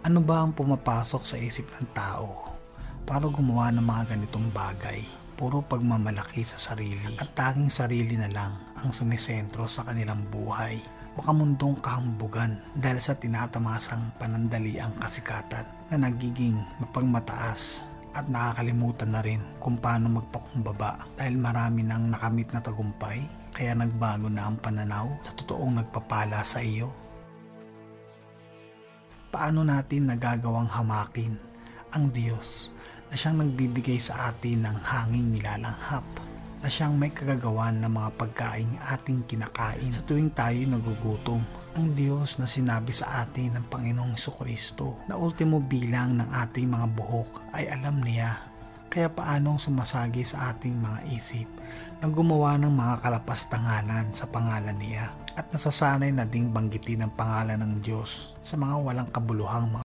Ano ba ang pumapasok sa isip ng tao para gumawa ng mga ganitong bagay? Puro pagmamalaki sa sarili at tanging sarili na lang ang sumisentro sa kanilang buhay. Makamundong kahambugan dahil sa tinatamasang panandaliang kasikatan na nagiging mapagmataas at nakakalimutan na rin kung paano magpakumbaba dahil marami nang nakamit na tagumpay kaya nagbago na ang pananaw sa totoong nagpapala sa iyo. Paano natin nagagawang hamakin ang Diyos na siyang nagbibigay sa atin ng hanging nilalanghap, na siyang may kagagawan ng mga pagkaing ating kinakain sa tuwing tayo nagugutom? Ang Diyos na sinabi sa atin ng Panginoong Jesucristo na ultimo bilang ng ating mga buhok ay alam niya. Kaya paanong sumasagi sa ating mga isip na gumawa ng mga kalapastanganan sa pangalan niya at nasasanay na ding banggitin ang pangalan ng Diyos sa mga walang kabuluhang mga